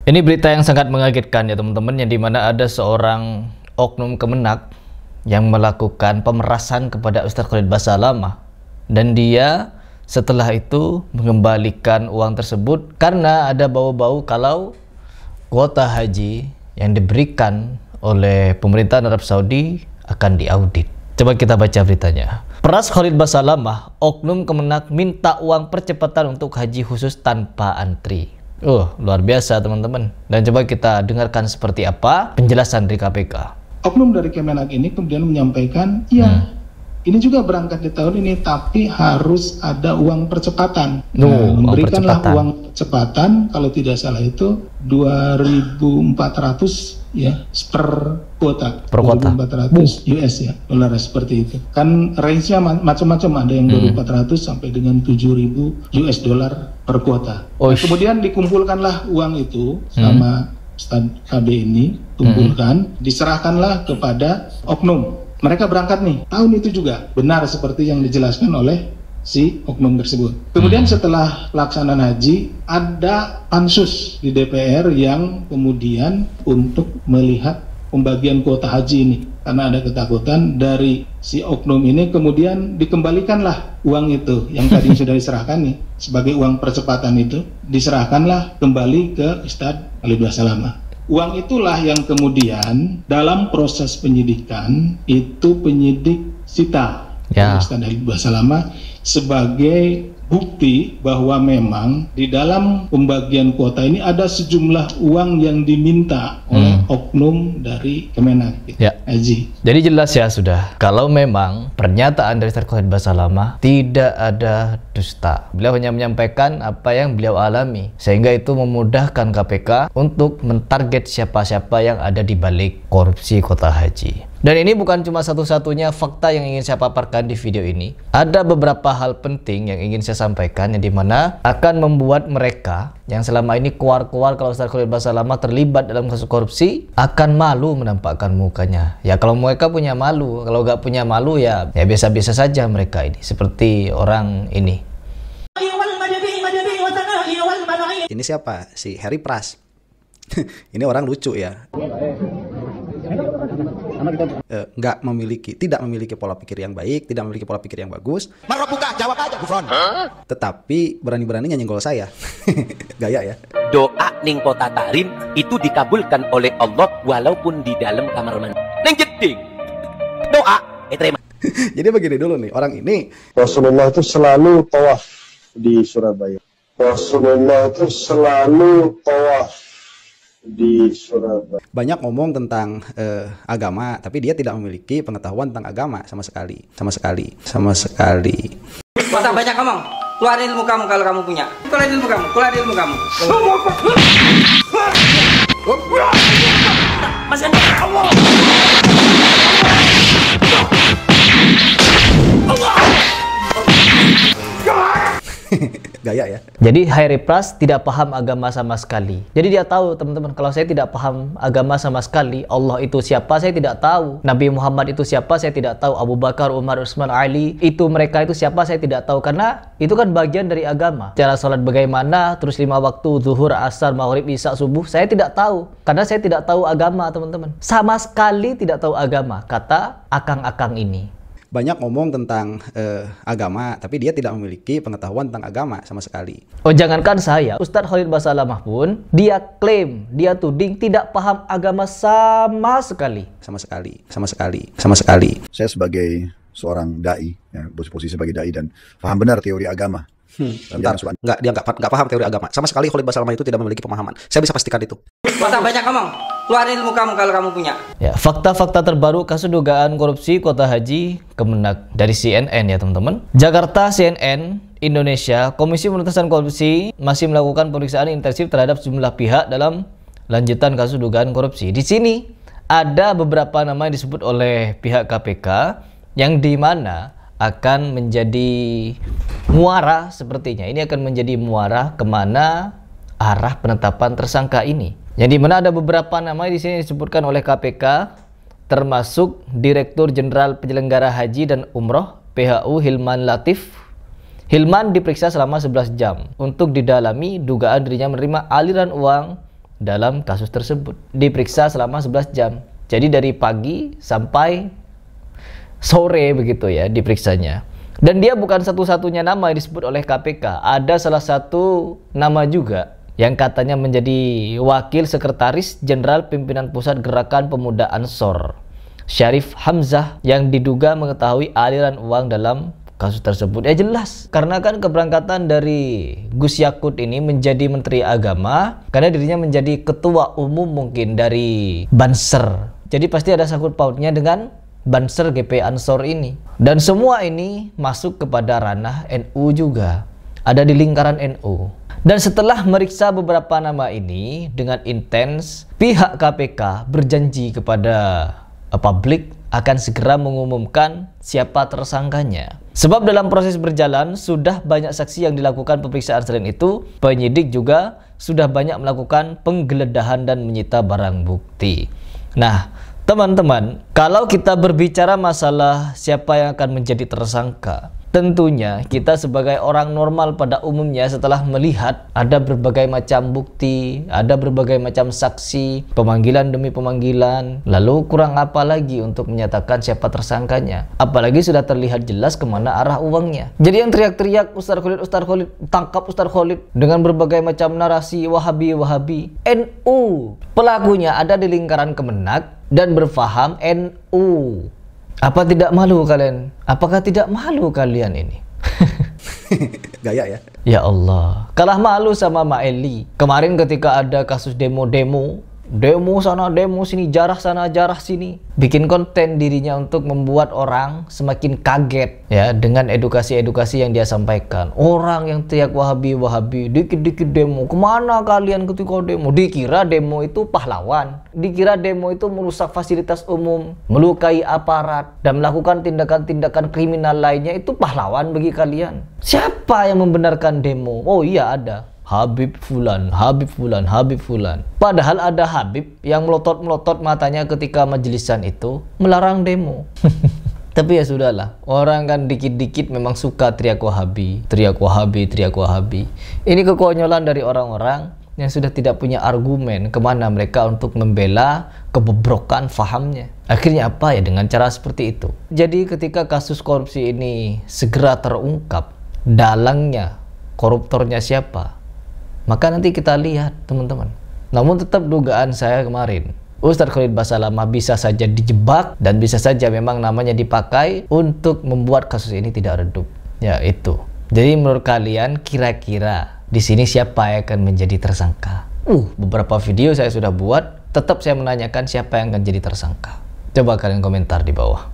Ini berita yang sangat mengagetkan ya teman-teman, yang dimana ada seorang oknum Kemenak yang melakukan pemerasan kepada Ustadz Khalid Basalamah, dan dia setelah itu mengembalikan uang tersebut karena ada bau-bau kalau kuota haji yang diberikan oleh pemerintah Arab Saudi akan diaudit. Coba kita baca beritanya. Peras Khalid Basalamah, oknum Kemenak minta uang percepatan untuk haji khusus tanpa antri. Luar biasa teman-teman. Dan coba kita dengarkan seperti apa penjelasan dari KPK. Oknum dari Kemenak ini kemudian menyampaikan, ini juga berangkat di tahun ini, tapi harus ada uang percepatan. Memberikanlah uang percepatan, kalau tidak salah itu 2.400 ya per kuota. 2.400 US ya, dolar seperti itu. Kan range-nya macam-macam, ada yang 2.400 sampai dengan 7.000 US dollar per kuota. Kemudian dikumpulkanlah uang itu sama Ustadz KB ini, kumpulkan, diserahkanlah kepada oknum. Mereka berangkat nih, tahun itu juga benar seperti yang dijelaskan oleh si oknum tersebut. Kemudian setelah pelaksanaan haji, ada pansus di DPR yang kemudian untuk melihat pembagian kuota haji ini. Karena ada ketakutan dari si oknum ini, kemudian dikembalikanlah uang itu yang tadi sudah diserahkan nih, sebagai uang percepatan itu, diserahkanlah kembali ke Ustadz Khalid Basalamah. Uang itulah yang kemudian dalam proses penyidikan itu penyidik sita Ustadz Khalid Basalamah sebagai bukti bahwa memang di dalam pembagian kuota ini ada sejumlah uang yang diminta oleh oknum dari Kemenak Haji. Jadi jelas ya sudah, kalau memang pernyataan dari Ustadz Khalid Basalamah tidak ada dusta. Beliau hanya menyampaikan apa yang beliau alami, sehingga itu memudahkan KPK untuk mentarget siapa-siapa yang ada di balik korupsi kuota haji. Dan ini bukan cuma satu-satunya fakta yang ingin saya paparkan di video ini. Ada beberapa hal penting yang ingin saya sampaikan, yang dimana akan membuat mereka yang selama ini keluar-keluar kalau Ustadz Khalid Basalamah terlibat dalam kasus korupsi akan malu menampakkan mukanya. Ya kalau mereka punya malu, kalau nggak punya malu ya biasa-biasa saja mereka ini. Seperti orang ini. Ini siapa? Si Harry Pras. Ini orang lucu ya. Tidak memiliki pola pikir yang baik, tidak memiliki pola pikir yang bagus. Buka, jawab aja, Gufron. Tetapi berani-beraninya nyenggol saya. Gaya ya. Doa ning kota Tarim itu dikabulkan oleh Allah walaupun di dalam kamar mandi. Ning jeding. Doa terima. Jadi begini dulu nih, orang ini Rasulullah itu selalu tawaf di Surabaya. Rasulullah itu selalu tawaf di Surabaya. Banyak ngomong tentang agama, tapi dia tidak memiliki pengetahuan tentang agama sama sekali. Masa banyak ngomong, keluarin ilmu kamu kalau kamu punya. Keluarin ilmu kamu. Masih Allah. Gaya ya. Jadi Harry Pras tidak paham agama sama sekali. Jadi dia tahu teman-teman, kalau saya tidak paham agama sama sekali, Allah itu siapa saya tidak tahu, Nabi Muhammad itu siapa saya tidak tahu, Abu Bakar, Umar, Utsman, Ali itu mereka itu siapa saya tidak tahu, karena itu kan bagian dari agama. Cara sholat bagaimana, terus 5 waktu zuhur, asar, maghrib, isya, subuh, saya tidak tahu karena saya tidak tahu agama teman-teman. Sama sekali tidak tahu agama, kata akang-akang ini. Banyak ngomong tentang agama, tapi dia tidak memiliki pengetahuan tentang agama sama sekali. Jangankan saya, Ustadz Khalid Basalamah pun dia klaim, dia tuding tidak paham agama sama sekali. Saya sebagai seorang dai, ya, posisi sebagai dai dan paham benar teori agama. Dia nggak paham teori agama sama sekali. Khalid Basalamah itu tidak memiliki pemahaman. Saya bisa pastikan itu. Masa banyak ngomong, keluarin ilmu kamu kalau kamu punya. Ya, fakta-fakta terbaru kasus dugaan korupsi kuota haji Kemenak dari CNN ya teman-teman. Jakarta, CNN Indonesia, Komisi Pemberantasan Korupsi masih melakukan pemeriksaan intensif terhadap sejumlah pihak dalam lanjutan kasus dugaan korupsi. Di sini ada beberapa nama yang disebut oleh pihak KPK yang dimana akan menjadi muara sepertinya. Ini akan menjadi muara kemana arah penetapan tersangka ini. Yang dimana ada beberapa nama di sini disebutkan oleh KPK, termasuk Direktur Jenderal Penyelenggara Haji dan Umroh PHU Hilman Latif. Hilman diperiksa selama 11 jam untuk didalami dugaan dirinya menerima aliran uang dalam kasus tersebut. Diperiksa selama 11 jam. Jadi dari pagi sampai sore begitu ya diperiksanya. Dan dia bukan satu-satunya nama yang disebut oleh KPK. Ada salah satu nama juga yang katanya menjadi wakil sekretaris jenderal pimpinan pusat gerakan pemuda Ansor, Syarif Hamzah, yang diduga mengetahui aliran uang dalam kasus tersebut. Ya jelas, karena kan keberangkatan dari Gus Yakut ini menjadi Menteri Agama karena dirinya menjadi ketua umum mungkin dari Banser. Jadi pasti ada sangkut pautnya dengan Banser GP Ansor ini. Dan semua ini masuk kepada ranah NU juga. Ada di lingkaran NU. Dan setelah meriksa beberapa nama ini dengan intens, pihak KPK berjanji kepada publik akan segera mengumumkan siapa tersangkanya. Sebab dalam proses berjalan sudah banyak saksi yang dilakukan pemeriksaan. Selain itu, penyidik juga sudah banyak melakukan penggeledahan dan menyita barang bukti. Nah, teman-teman, kalau kita berbicara masalah siapa yang akan menjadi tersangka, tentunya kita sebagai orang normal pada umumnya setelah melihat ada berbagai macam bukti, ada berbagai macam saksi, pemanggilan demi pemanggilan, lalu kurang apa lagi untuk menyatakan siapa tersangkanya. Apalagi sudah terlihat jelas kemana arah uangnya. Jadi yang teriak-teriak Ustaz Khalid, tangkap Ustaz Khalid dengan berbagai macam narasi Wahabi, NU. Pelakunya ada di lingkaran Kemenak dan berfaham NU. Apa tidak malu kalian? Apakah tidak malu kalian ini? Gaya ya. Ya Allah, kalah malu sama Maeli. Kemarin ketika ada kasus demo sana, demo sini, jarah sana, jarah sini, bikin konten dirinya untuk membuat orang semakin kaget ya dengan edukasi-edukasi yang dia sampaikan. Orang yang teriak Wahabi, dikit-dikit demo. Kemana kalian ketika demo? Dikira demo itu pahlawan, dikira demo itu merusak fasilitas umum, melukai aparat, dan melakukan tindakan-tindakan kriminal lainnya itu pahlawan bagi kalian. Siapa yang membenarkan demo? Oh iya ada. Habib Fulan. Padahal ada Habib yang melotot-melotot matanya ketika majelisan itu melarang demo. Tapi ya sudahlah, orang kan dikit-dikit memang suka teriak Wahabi. Ini kekonyolan dari orang-orang yang sudah tidak punya argumen kemana mereka untuk membela kebobrokan fahamnya. Akhirnya apa ya dengan cara seperti itu. Jadi ketika kasus korupsi ini segera terungkap, dalangnya, koruptornya siapa, maka nanti kita lihat teman-teman. Namun tetap dugaan saya kemarin, Ustaz Khalid Basalamah bisa saja dijebak dan bisa saja memang namanya dipakai untuk membuat kasus ini tidak redup. Ya itu. Jadi menurut kalian kira-kira di sini siapa yang akan menjadi tersangka? Beberapa video saya sudah buat, tetap saya menanyakan siapa yang akan jadi tersangka. Coba kalian komentar di bawah.